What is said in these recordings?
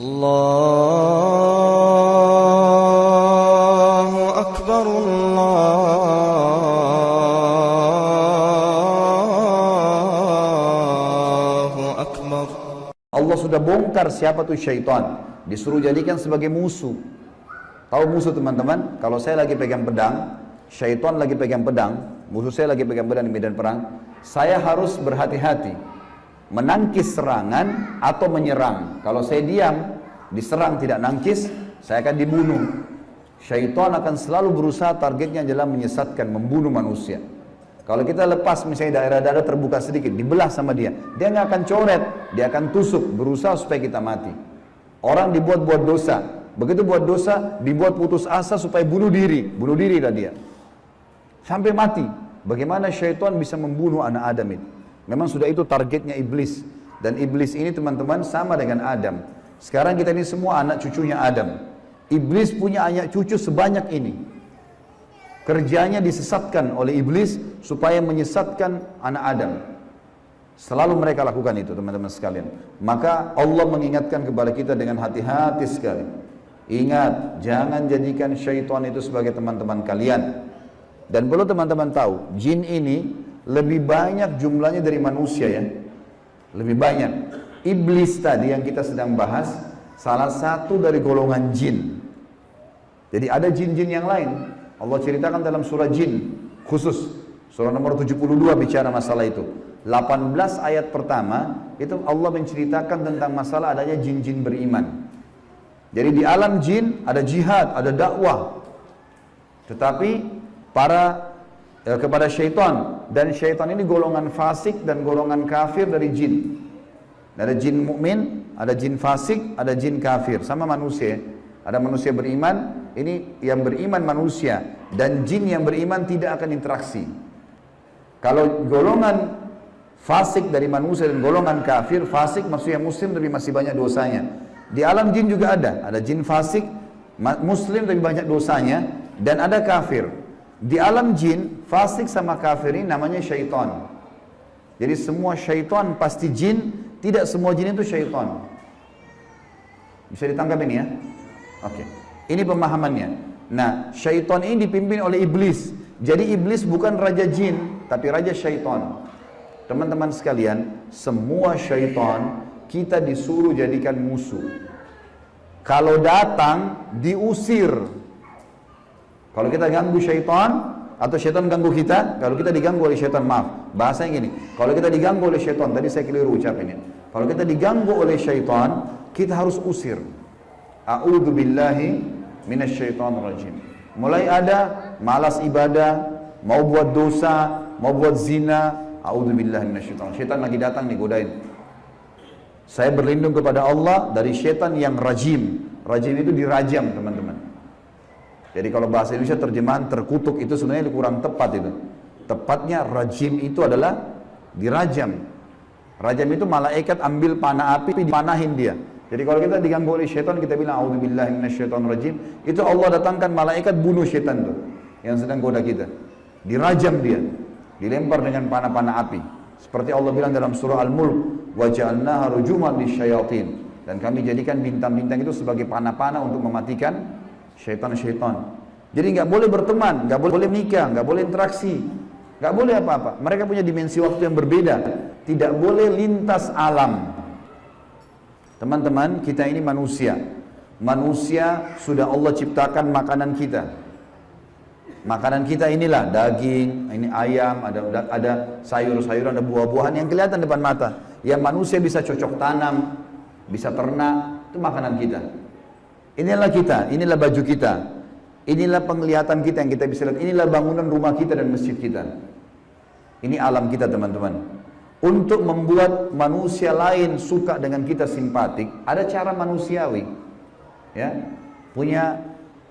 Allahu Akbar, Allahu Akbar. Allah sudah bongkar siapa tuh syaitan, disuruh jadikan sebagai musuh. Tahu musuh teman-teman? Kalau saya lagi pegang pedang, syaitan lagi pegang pedang, musuh saya lagi pegang pedang di medan perang, saya harus berhati-hati menangkis serangan atau menyerang. Kalau saya diam, diserang tidak nangkis, saya akan dibunuh. Syaitan akan selalu berusaha, targetnya adalah menyesatkan, membunuh manusia. Kalau kita lepas misalnya daerah-daerah terbuka sedikit, dibelah sama dia nggak akan coret, dia akan tusuk, berusaha supaya kita mati. Orang dibuat-buat dosa, begitu buat dosa, dibuat putus asa supaya bunuh dirilah dia. Sampai mati. Bagaimana syaitan bisa membunuh anak Adam ini? Memang sudah itu targetnya iblis. Dan iblis ini teman-teman sama dengan Adam. Sekarang kita ini semua anak cucunya Adam. Iblis punya anak cucu sebanyak ini. Kerjanya disesatkan oleh iblis supaya menyesatkan anak Adam. Selalu mereka lakukan itu teman-teman sekalian. Maka Allah mengingatkan kepada kita dengan hati-hati sekali. Ingat, jangan jadikan syaitan itu sebagai teman-teman kalian. Dan perlu teman-teman tahu, jin ini lebih banyak jumlahnya dari manusia ya. Lebih banyak. Iblis tadi yang kita sedang bahas, salah satu dari golongan jin. Jadi ada jin-jin yang lain. Allah ceritakan dalam surah jin khusus. Surah nomor 72 bicara masalah itu. 18 ayat pertama, itu Allah menceritakan tentang masalah adanya jin-jin beriman. Jadi di alam jin ada jihad, ada dakwah. Tetapi kepada syaitan, dan syaitan ini golongan fasik dan golongan kafir dari jin. Ada jin mukmin, ada jin fasik, ada jin kafir, sama manusia. Ada manusia beriman, ini yang beriman manusia, dan jin yang beriman tidak akan interaksi. Kalau golongan fasik dari manusia dan golongan kafir, fasik maksudnya muslim tapi masih banyak dosanya. Di alam jin juga ada jin fasik, muslim tapi banyak dosanya, dan ada kafir. Di alam jin, fasik sama kafir ini namanya syaitan. Jadi semua syaitan pasti jin, tidak semua jin itu syaitan. Bisa ditangkap ini ya? Oke. Ini pemahamannya. Nah, syaitan ini dipimpin oleh iblis. Jadi iblis bukan raja jin, tapi raja syaitan. Teman-teman sekalian, semua syaitan kita disuruh jadikan musuh. Kalau datang, diusir. Kalau kita ganggu syaitan, atau syaitan ganggu kita, kalau kita diganggu oleh syaitan, maaf, bahasanya gini, kalau kita diganggu oleh syaitan, tadi saya keliru ucapinnya, kalau kita diganggu oleh syaitan, kita harus usir. A'udzubillahi minasyaitonirrajim. Mulai ada malas ibadah, mau buat dosa, mau buat zina, a'udzubillahi minasyaitonirrajim. Syaitan lagi datang nih, godain. Saya berlindung kepada Allah dari syaitan yang rajim. Rajim itu dirajam teman-teman. Jadi kalau bahasa Indonesia terjemahan terkutuk itu sebenarnya kurang tepat itu. Tepatnya rajim itu adalah dirajam. Rajam itu malaikat ambil panah api dipanahin dia. Jadi kalau kita diganggu oleh syaitan, kita bilang a'udzubillahi minasyaitonirrajim. Itu Allah datangkan malaikat bunuh syaitan tuh yang sedang goda kita. Dirajam dia, dilempar dengan panah-panah api. Seperti Allah bilang dalam surah Al-Mulk, wa ja'alnaha rujuman lisyayatin. Dan kami jadikan bintang-bintang itu sebagai panah-panah untuk mematikan syaitan-syaitan. Jadi nggak boleh berteman, nggak boleh nikah, nggak boleh interaksi, nggak boleh apa-apa. Mereka punya dimensi waktu yang berbeda. Tidak boleh lintas alam. Teman-teman, kita ini manusia. Manusia sudah Allah ciptakan makanan kita. Makanan kita inilah daging, ini ayam, ada sayur-sayuran, ada buah-buahan yang kelihatan depan mata. Yang manusia bisa cocok tanam, bisa ternak, itu makanan kita. Inilah kita, inilah baju kita, inilah penglihatan kita yang kita bisa lihat, inilah bangunan rumah kita dan masjid kita. Ini alam kita teman-teman. Untuk membuat manusia lain suka dengan kita simpatik, ada cara manusiawi. Ya, punya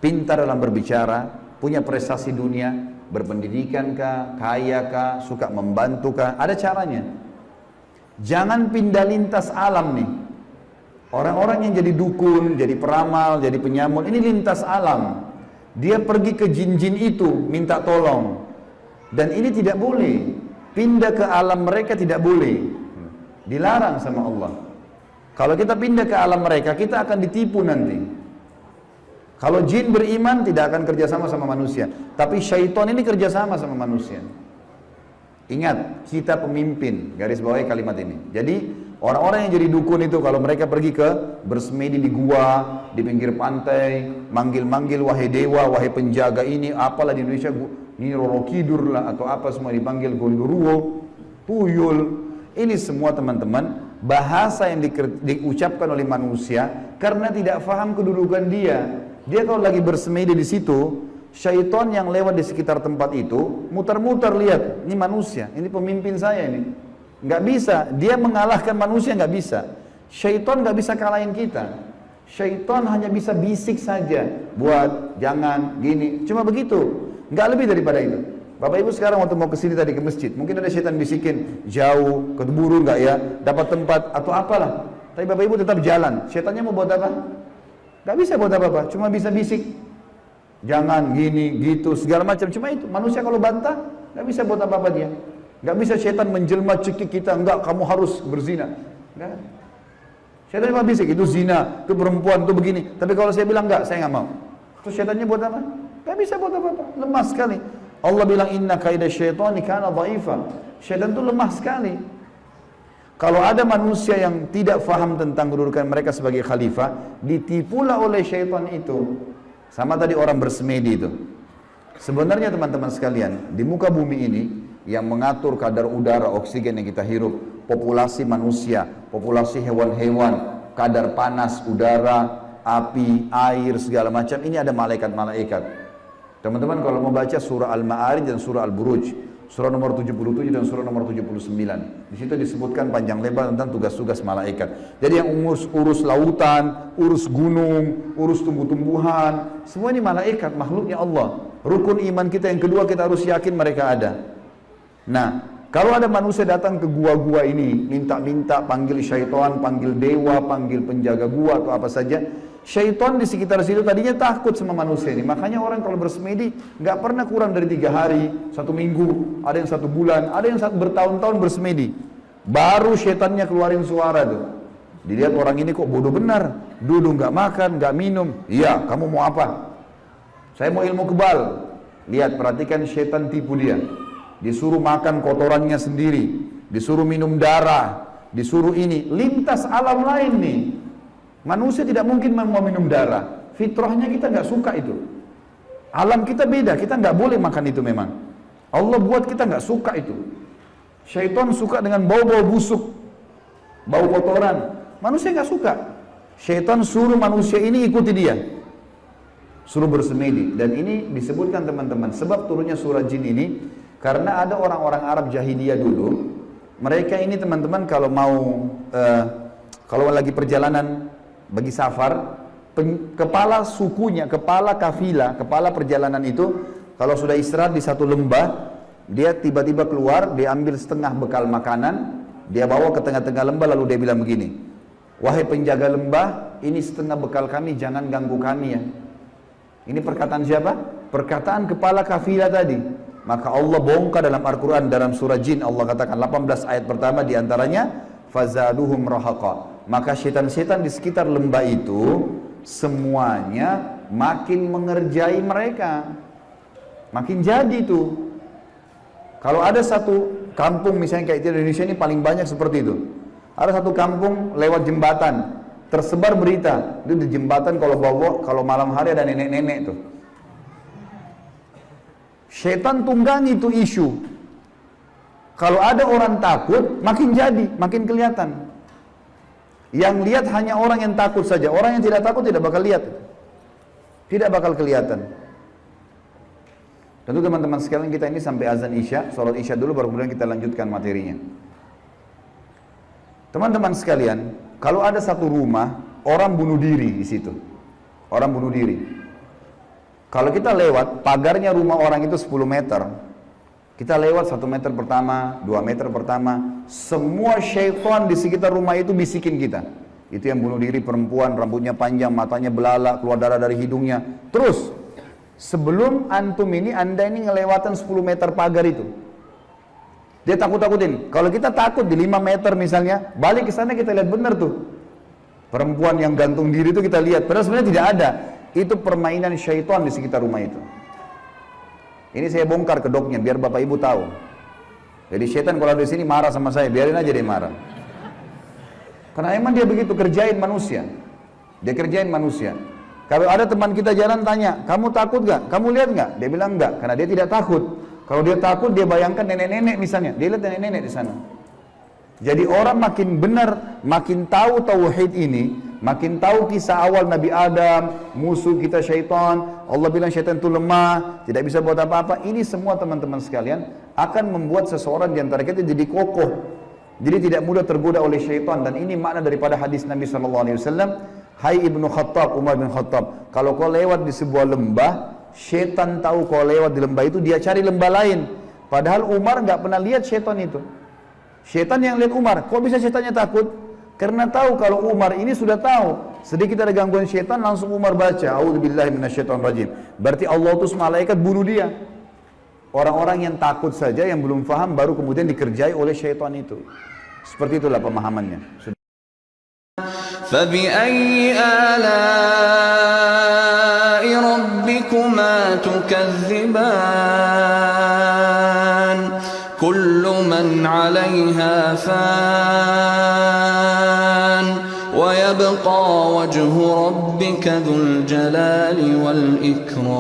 pintar dalam berbicara, punya prestasi dunia, berpendidikan kah, kaya kah, suka membantu kah, ada caranya. Jangan pindah lintas alam nih. Orang-orang yang jadi dukun, jadi peramal, jadi penyamun, ini lintas alam. Dia pergi ke jin-jin itu, minta tolong. Dan ini tidak boleh. Pindah ke alam mereka tidak boleh. Dilarang sama Allah. Kalau kita pindah ke alam mereka, kita akan ditipu nanti. Kalau jin beriman tidak akan kerjasama sama manusia, tapi syaitan ini kerjasama sama manusia. Ingat, kita pemimpin, garis bawahi kalimat ini. Jadi orang-orang yang jadi dukun itu kalau mereka pergi ke bersemedi di gua, di pinggir pantai, manggil-manggil wahai dewa, wahai penjaga ini, apalah di Indonesia, ini Roro Kidur lah atau apa semua dipanggil Gondoruo, Tuyul. Ini semua teman-teman bahasa yang diucapkan oleh manusia karena tidak paham kedudukan dia. Dia kalau lagi bersemedi di situ, syaitan yang lewat di sekitar tempat itu muter-muter lihat, ini manusia, ini pemimpin saya ini. Nggak bisa, dia mengalahkan manusia nggak bisa. Syaitan nggak bisa kalahin kita. Syaitan hanya bisa bisik saja, buat jangan gini, cuma begitu, nggak lebih daripada itu. Bapak Ibu sekarang waktu mau kesini tadi ke masjid, mungkin ada syaitan bisikin, jauh, keburu nggak ya, dapat tempat atau apalah. Tapi Bapak Ibu tetap jalan. Syaitannya mau buat apa? Nggak bisa buat apa-apa, cuma bisa bisik. Jangan gini, gitu, segala macam. Cuma itu, manusia kalau bantah, nggak bisa buat apa-apa dia. Nggak bisa syaitan menjelma cekik kita, enggak, kamu harus berzina. Nggak. Syaitan cuma bisik, itu zina, itu perempuan, itu begini. Tapi kalau saya bilang enggak, saya nggak mau. Terus syaitannya buat apa? Nggak bisa buat apa-apa, lemah sekali. Allah bilang inna kaidah syaitani kana dhaifa. Syaitan itu lemah sekali. Kalau ada manusia yang tidak faham tentang kedudukan mereka sebagai khalifah, ditipulah oleh syaitan itu. Sama tadi orang bersemedi itu. Sebenarnya teman-teman sekalian, di muka bumi ini yang mengatur kadar udara, oksigen yang kita hirup, populasi manusia, populasi hewan-hewan, kadar panas udara, api, air, segala macam, ini ada malaikat-malaikat. Teman-teman kalau mau baca surah Al-Ma'arij dan surah Al-Buruj, surah nomor 77 dan surah nomor 79. Di situ disebutkan panjang lebar tentang tugas-tugas malaikat. Jadi yang urus lautan, urus gunung, urus tumbuh-tumbuhan, semua ini malaikat, makhluknya Allah. Rukun iman kita yang kedua, kita harus yakin mereka ada. Nah, kalau ada manusia datang ke gua-gua ini, minta-minta, panggil syaitan, panggil dewa, panggil penjaga gua atau apa saja, syaitan di sekitar situ tadinya takut sama manusia ini. Makanya orang kalau bersemedi nggak pernah kurang dari 3 hari, 1 minggu, ada yang 1 bulan, ada yang bertahun-tahun bersemedi. Baru syaitannya keluarin suara tuh. Dilihat orang ini kok bodoh benar, dulu nggak makan, nggak minum. Iya, kamu mau apa? Saya mau ilmu kebal. Lihat, perhatikan syaitan tipu dia. Disuruh makan kotorannya sendiri, disuruh minum darah, disuruh ini, lintas alam lain nih. Manusia tidak mungkin mau minum darah. Fitrahnya kita nggak suka itu. Alam kita beda, kita nggak boleh makan itu memang. Allah buat kita nggak suka itu. Syaitan suka dengan bau-bau busuk, bau kotoran. Manusia nggak suka. Syaitan suruh manusia ini ikuti dia, suruh bersemedi. Dan ini disebutkan teman-teman, sebab turunnya surah jin ini karena ada orang-orang Arab jahiliyah dulu. Mereka ini teman-teman kalau mau kalau lagi perjalanan bagi safar, kepala sukunya, kepala kafilah, kepala perjalanan itu kalau sudah istirahat di satu lembah, dia tiba-tiba keluar, dia ambil setengah bekal makanan, dia bawa ke tengah-tengah lembah, lalu dia bilang begini, wahai penjaga lembah, ini setengah bekal kami, jangan ganggu kami ya. Ini perkataan siapa? Perkataan kepala kafilah tadi. Maka Allah bongkar dalam Al-Quran, dalam surah Jin, Allah katakan 18 ayat pertama diantaranya, fazaduhum rahaqa. Maka syaitan-syaitan di sekitar lembah itu semuanya makin mengerjai mereka, makin jadi tuh. Kalau ada satu kampung misalnya kayak di Indonesia ini paling banyak seperti itu. Ada satu kampung lewat jembatan, tersebar berita, itu di jembatan kalau malam hari ada nenek-nenek tuh. Syaitan tunggangi itu isu. Kalau ada orang takut, makin jadi, makin kelihatan. Yang lihat hanya orang yang takut saja. Orang yang tidak takut tidak bakal lihat. Tidak bakal kelihatan. Tentu teman-teman sekalian, kita ini sampai azan Isya, sholat Isya dulu baru kemudian kita lanjutkan materinya. Teman-teman sekalian, kalau ada satu rumah, orang bunuh diri di situ. Orang bunuh diri. Kalau kita lewat, pagarnya rumah orang itu 10 meter. Kita lewat 1 meter pertama, 2 meter pertama, semua syaitan di sekitar rumah itu bisikin kita. Itu yang bunuh diri perempuan, rambutnya panjang, matanya belalak, keluar darah dari hidungnya. Terus, sebelum antum ini, anda ini ngelewatan 10 meter pagar itu. Dia takut-takutin. Kalau kita takut di 5 meter misalnya, balik ke sana kita lihat benar tuh. Perempuan yang gantung diri itu kita lihat, padahal sebenarnya tidak ada. Itu permainan syaitan di sekitar rumah itu. Ini saya bongkar kedoknya biar Bapak Ibu tahu. Jadi syaitan kalau ada di sini marah sama saya, biarin aja dia marah. Karena emang dia begitu kerjain manusia. Dia kerjain manusia. Kalau ada teman kita jalan tanya, kamu takut gak? Kamu lihat gak? Dia bilang enggak, karena dia tidak takut. Kalau dia takut, dia bayangkan nenek-nenek misalnya. Dia lihat nenek-nenek di sana. Jadi orang makin benar, makin tahu tauhid ini, makin tahu kisah awal Nabi Adam, musuh kita syaitan, Allah bilang syaitan itu lemah, tidak bisa buat apa-apa. Ini semua teman-teman sekalian akan membuat seseorang di antara kita jadi kokoh. Jadi tidak mudah tergoda oleh syaitan. Dan ini makna daripada hadis Nabi SAW. Hai Ibnu Khattab, Umar bin Khattab, kalau kau lewat di sebuah lembah, syaitan tahu kau lewat di lembah itu, dia cari lembah lain. Padahal Umar nggak pernah lihat syaitan itu. Syaitan yang lihat Umar. Kok bisa syaitannya takut? Karena tahu kalau Umar ini sudah tahu. Sedikit ada gangguan syaitan, langsung Umar baca, A'udzubillahi minasyaitonirrajim. Berarti Allah utus malaikat bunuh dia. Orang-orang yang takut saja, yang belum paham, baru kemudian dikerjai oleh syaitan itu. Seperti itulah pemahamannya. فَبِأَيِّ آلَاءِ رَبِّكُمَا تُكَذِّبَانِ كُلُّ مَنْ عَلَيْهَا فَانٍ وَيَبْقَى وَجْهُ رَبِّكَ ذُو الْجَلَالِ وَالْإِكْرَامِ